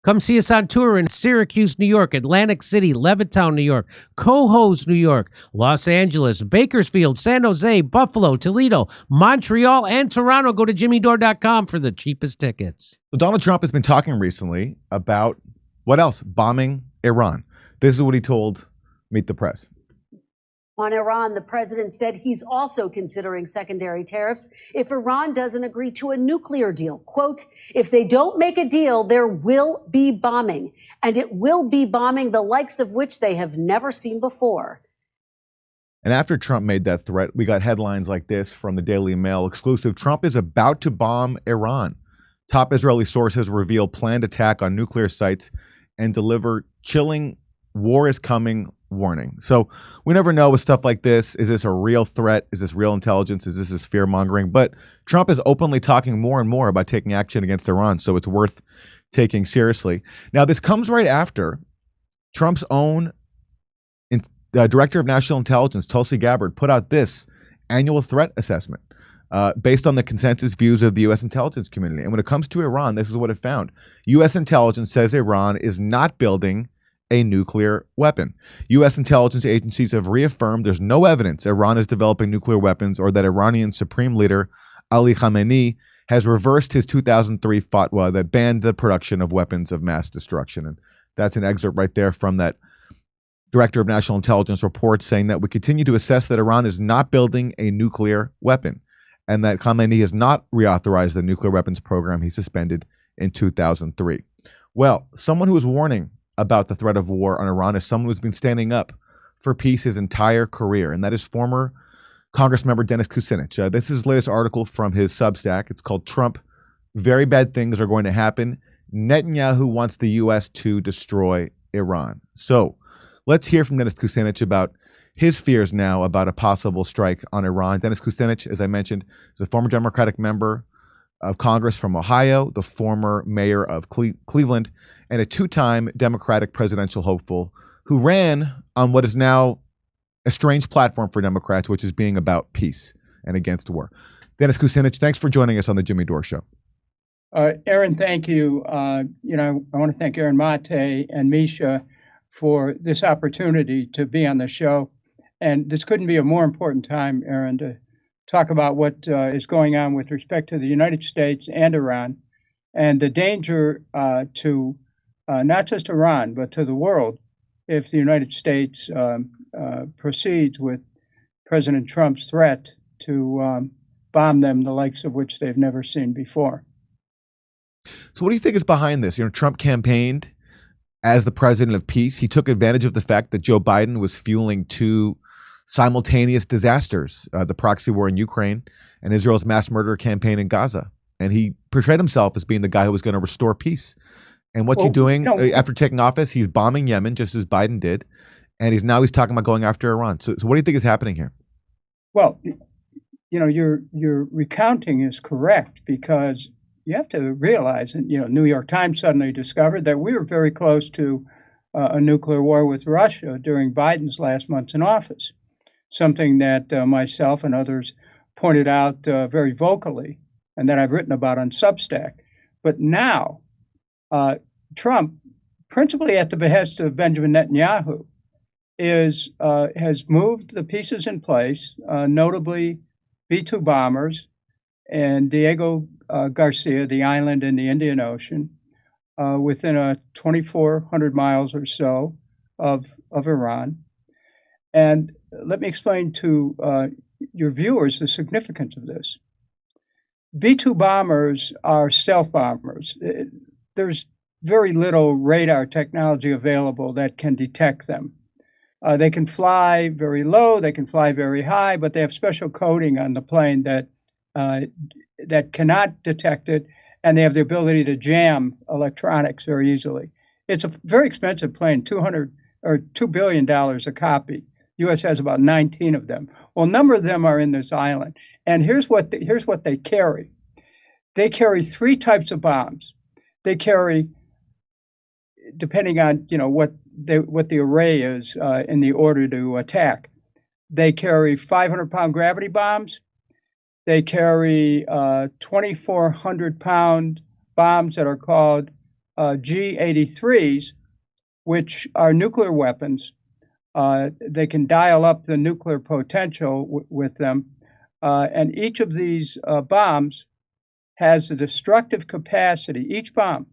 Come see us on tour in Syracuse, New York, Atlantic City, Levittown, New York, Cohoes, New York, Los Angeles, Bakersfield, San Jose, Buffalo, Toledo, Montreal, and Toronto. Go to jimmydore.com for the cheapest tickets. Well, Donald Trump has been talking recently about what else? Bombing Iran. This is what he told Meet the Press. On Iran, the president said he's also considering secondary tariffs if Iran doesn't agree to a nuclear deal. Quote, if they don't make a deal, there will be bombing, and it will be bombing the likes of which they have never seen before. And after Trump made that threat, we got headlines like this from the Daily Mail. Exclusive, Trump is about to bomb Iran. Top Israeli sources reveal planned attack on nuclear sites and deliver chilling war is coming warning. So we never know with stuff like this. Is this a real threat? Is this real intelligence? Is this fear mongering? But Trump is openly talking more and more about taking action against Iran. So it's worth taking seriously. Now, this comes right after Trump's own Director of National Intelligence, Tulsi Gabbard, put out this annual threat assessment based on the consensus views of the U.S. intelligence community. And when it comes to Iran, this is what it found. U.S. intelligence says Iran is not building a nuclear weapon. U.S. intelligence agencies have reaffirmed there's no evidence Iran is developing nuclear weapons or that Iranian Supreme Leader Ali Khamenei has reversed his 2003 fatwa that banned the production of weapons of mass destruction. And that's an excerpt right there from that Director of National Intelligence report saying that we continue to assess that Iran is not building a nuclear weapon and that Khamenei has not reauthorized the nuclear weapons program he suspended in 2003. Well, someone who was warning about the threat of war on Iran is someone who's been standing up for peace his entire career, and that is former Congressmember Dennis Kucinich. This is his latest article from his Substack. It's called Trump, Very Bad Things Are Going to Happen. Netanyahu wants the U.S. to destroy Iran. So let's hear from Dennis Kucinich about his fears now about a possible strike on Iran. Dennis Kucinich, as I mentioned, is a former Democratic member of Congress from Ohio, the former mayor of Cleveland, and a two-time Democratic presidential hopeful who ran on what is now a strange platform for Democrats, which is being about peace and against war. Dennis Kucinich, thanks for joining us on the Jimmy Dore Show. Aaron, thank you. I want to thank Aaron Maté and Misha for this opportunity to be on the show. And this couldn't be a more important time, Aaron, to talk about what is going on with respect to the United States and Iran and the danger to not just Iran, but to the world if the United States proceeds with President Trump's threat to bomb them, the likes of which they've never seen before. So what do you think is behind this? Trump campaigned as the president of peace. He took advantage of the fact that Joe Biden was fueling two simultaneous disasters, the proxy war in Ukraine and Israel's mass murder campaign in Gaza. And he portrayed himself as being the guy who was going to restore peace. And what's he doing after taking office? He's bombing Yemen, just as Biden did. And he's talking about going after Iran. So what do you think is happening here? Well, your recounting is correct because you have to realize, and New York Times suddenly discovered that we were very close to a nuclear war with Russia during Biden's last months in office, something that myself and others pointed out very vocally and that I've written about on Substack. But now, Trump, principally at the behest of Benjamin Netanyahu, has moved the pieces in place, notably B-2 bombers and Diego Garcia, the island in the Indian Ocean, within 2,400 miles or so of Iran. And let me explain to your viewers the significance of this. B-2 bombers are stealth bombers. There's very little radar technology available that can detect them. They can fly very low, they can fly very high, but they have special coating on the plane that cannot detect it, and they have the ability to jam electronics very easily. It's a very expensive plane, $2 billion a copy. The U.S. has about 19 of them. Well, a number of them are in this island, and here's what they carry. They carry three types of bombs. They carry, depending on what the array is in the order to attack. They carry 500-pound gravity bombs. They carry 2,400-pound bombs that are called G-83s, which are nuclear weapons. They can dial up the nuclear potential with them. And each of these bombs has a destructive capacity, each bomb,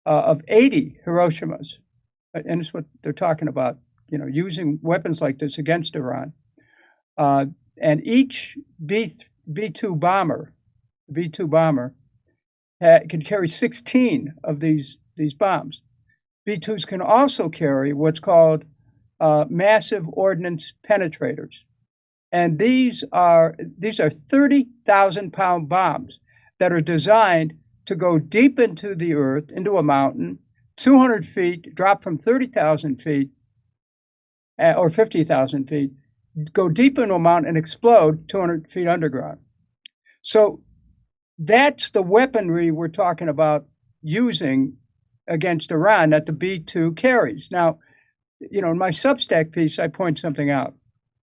of 80 Hiroshimas. And it's what they're talking about, using weapons like this against Iran. And each B-2 bomber can carry 16 of these bombs. B-2s can also carry what's called massive ordnance penetrators. And these are 30,000-pound bombs that are designed to go deep into the earth, into a mountain, 200 feet, drop from 30,000 feet or 50,000 feet, go deep into a mountain and explode 200 feet underground. So that's the weaponry we're talking about using against Iran that the B-2 carries. Now, in my Substack piece, I point something out.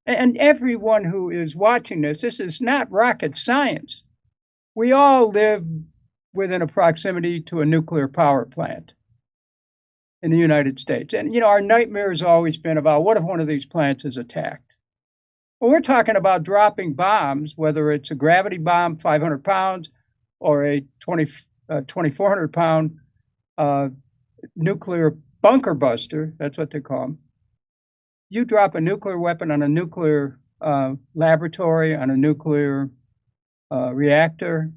And everyone who is watching this is not rocket science. We all live within a proximity to a nuclear power plant in the United States. And, our nightmare has always been about what if one of these plants is attacked? Well, we're talking about dropping bombs, whether it's a gravity bomb, 500 pounds, or a 2,400-pound nuclear bunker buster, that's what they call them. You drop a nuclear weapon on a nuclear laboratory, on a nuclear reactor,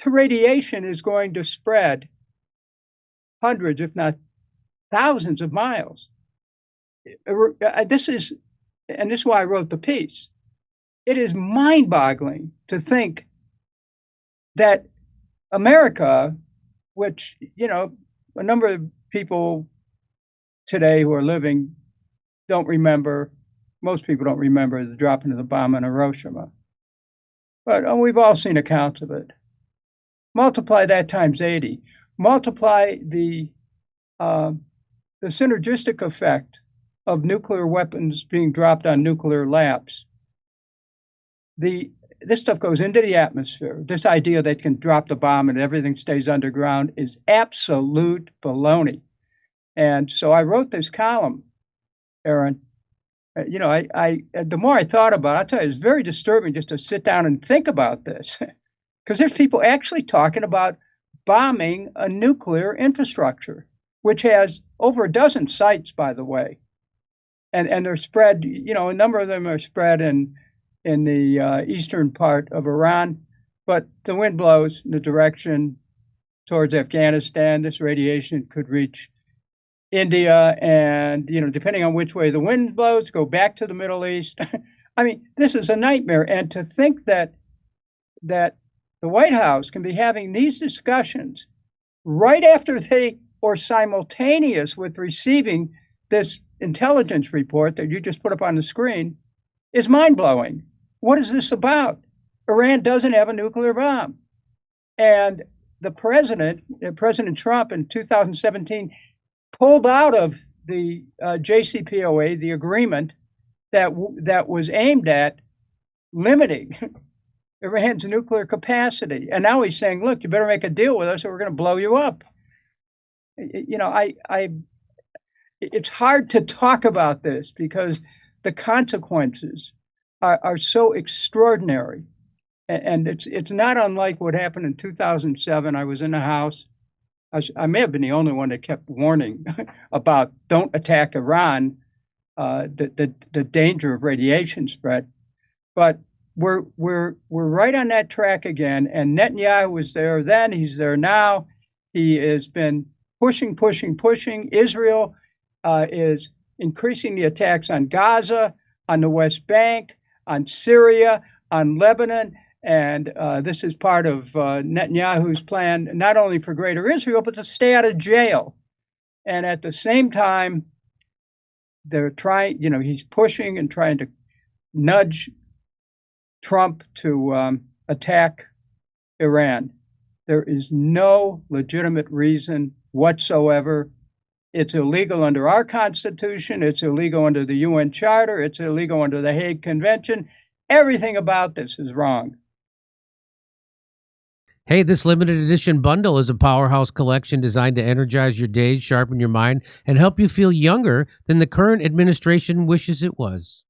the radiation is going to spread hundreds, if not thousands of miles. This is why I wrote the piece. It is mind-boggling to think that America, which, a number of people today who are living don't remember, most people don't remember the dropping of the bomb in Hiroshima. But we've all seen accounts of it. Multiply that times 80. Multiply the synergistic effect of nuclear weapons being dropped on nuclear labs. This stuff goes into the atmosphere. This idea that can drop the bomb and everything stays underground is absolute baloney. And so I wrote this column, Aaron. The more I thought about it, I'll tell you, it's very disturbing just to sit down and think about this. Because there's people actually talking about bombing a nuclear infrastructure, which has over a dozen sites, by the way. And they're spread, a number of them are spread in the eastern part of Iran, but the wind blows in the direction towards Afghanistan. This radiation could reach India, and depending on which way the wind blows, go back to the Middle East. I mean, this is a nightmare. And to think that the White House can be having these discussions right after or simultaneous with receiving this intelligence report that you just put up on the screen is mind-blowing. What is this about? Iran doesn't have a nuclear bomb. And the President Trump in 2017, pulled out of the JCPOA, the agreement that was aimed at limiting Iran's nuclear capacity. And now he's saying, look, you better make a deal with us or we're going to blow you up. It's hard to talk about this because the consequences are so extraordinary. And it's not unlike what happened in 2007. I was in the House. I may have been the only one that kept warning about don't attack Iran, the danger of radiation spread. But we're right on that track again. And Netanyahu was there then, he's there now. He has been pushing. Israel is increasing the attacks on Gaza, on the West Bank, on Syria, on Lebanon. And this is part of Netanyahu's plan, not only for Greater Israel, but to stay out of jail. And at the same time, they're trying, he's pushing and trying to nudge Trump to attack Iran. There is no legitimate reason whatsoever. It's illegal under our Constitution. It's illegal under the UN Charter. It's illegal under the Hague Convention. Everything about this is wrong. Hey, this limited edition bundle is a powerhouse collection designed to energize your days, sharpen your mind, and help you feel younger than the current administration wishes it was.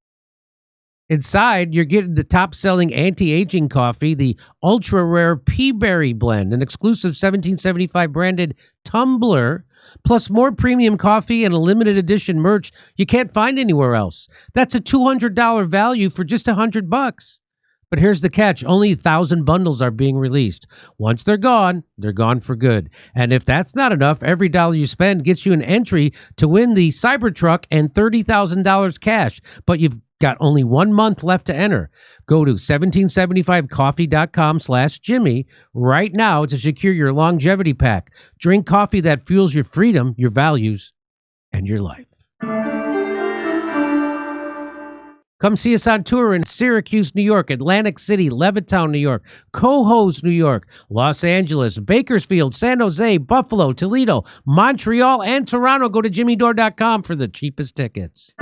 Inside, you're getting the top-selling anti-aging coffee, the ultra-rare Peaberry Blend, an exclusive 1775 branded tumbler, plus more premium coffee and a limited edition merch you can't find anywhere else. That's a $200 value for just $100. But here's the catch. Only 1,000 bundles are being released. Once they're gone for good. And if that's not enough, every dollar you spend gets you an entry to win the Cybertruck and $30,000 cash. But you've got only 1 month left to enter. Go to 1775coffee.com/Jimmy right now to secure your longevity pack. Drink coffee that fuels your freedom, your values, and your life. Come see us on tour in Syracuse, New York, Atlantic City, Levittown, New York, Cohoes, New York, Los Angeles, Bakersfield, San Jose, Buffalo, Toledo, Montreal, and Toronto. Go to jimmydore.com for the cheapest tickets.